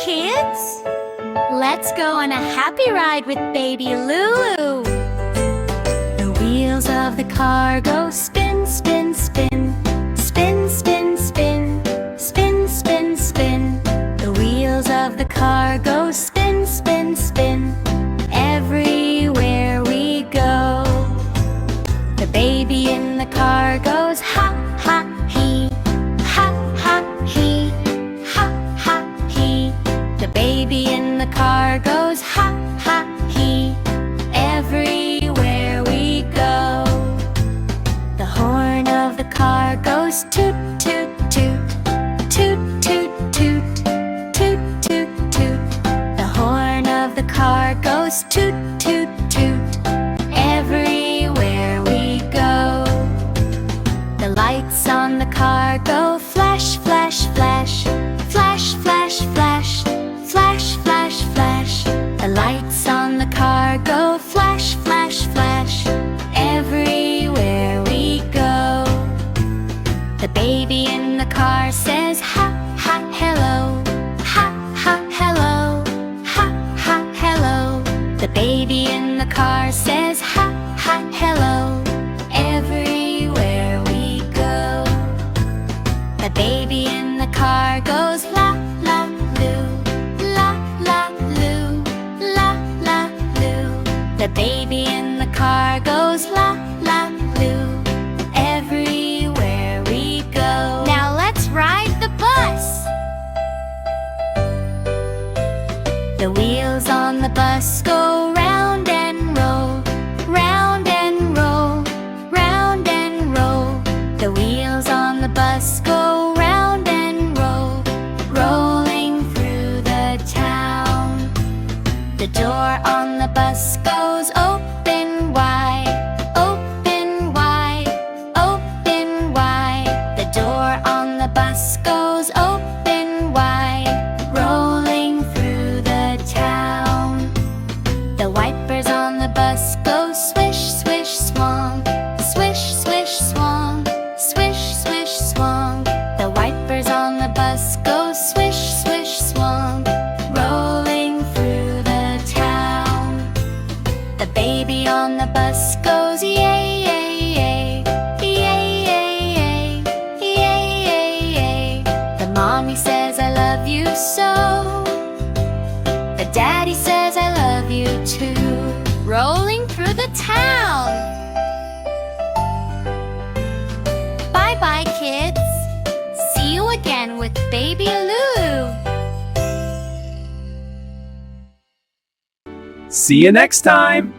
kids! Let's go on a happy ride with baby Lulu. The wheels of the car go spin, spin, spin. Spin, spin, spin. Spin, spin, spin. The wheels of the car go spin, spin, spin. Everywhere we go. The baby in the car goes ha, ha, he. Ha, ha, he. Ha, ha, he. The baby in the car goes ha, ha, he. Everywhere we go. The horn of the car goes toot, toot, toot. Toot, toot, toot. Toot, toot, toot. The horn of the car goes toot, toot, toot. Everywhere we go. The lights on the car go flash, flash, flash. Flash, flash, flash. Flash, flash, flash. The lights on the car go flash, flash, flash. Everywhere we go. The baby in the car says ha, ha, hello. Ha, ha, hello. Ha, ha, hello. The baby in the car says ha, ha, hello. Everywhere we go. The baby in the car goes la, la, loo. La, la, loo. La, la, loo. The baby in the car goes la, la, loo. Everywhere we go. Now let's ride the bus. The wheels on the bus go round and roll. Round and roll. Round and roll. The wheels on the bus go round and roll. Rolling through the town. The door on the bus goes open wide. Open wide. Open wide. The door on the bus goes open wide. Rolling through the town. The wipers on the bus go swish, swish, swong. Swish, swish, swong. Swish, swish, swong. The wipers on the bus go swish, swish, swong. Rolling through the town. The baby on the bus goes yay, yay, yay. Yay, yay, yay. Yay, yay, yay. The mommy says I love you so. The daddy says I love you too. Rolling through the town. Bye-bye, kids. See you again with baby Lulu. See you next time!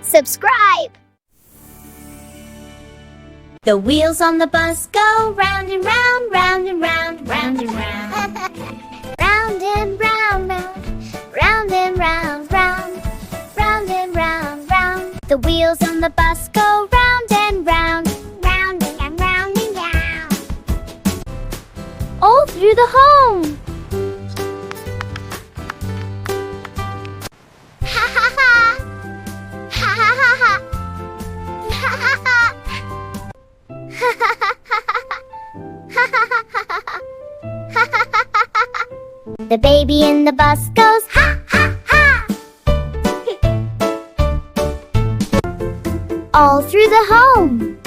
Subscribe. The wheels on the bus go round and round, round and round, round and round. Round and round, round, round and round, round, round and round, round. The wheels on the bus go round and round, rounding and rounding round. All through the home. Ha ha ha. Ha ha ha ha. Ha ha ha. Ha ha ha ha. Ha ha ha ha. The baby in the bus goes ha ha ha. All through the home.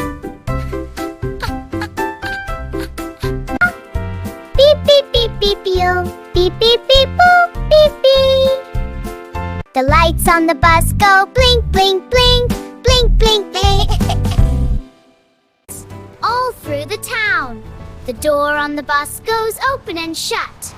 Beep beep beep beep beep. Beep beep beep boop beep beep. The lights on the bus go blink blink blink. Blink blink blink. All through the town. The door on the bus goes open and shut.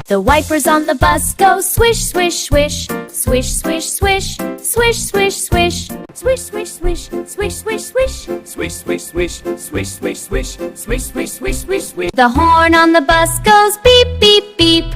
The wipers on the bus go swish, swish, swish. Swish, swish, swish. Swish, swish, swish. Swish, swish, swish. Swish, swish, swish. Swish, swish, swish. Swish, swish, swish. Swish, swish, swish, swish, swish. The horn on the bus goes beep, beep, beep.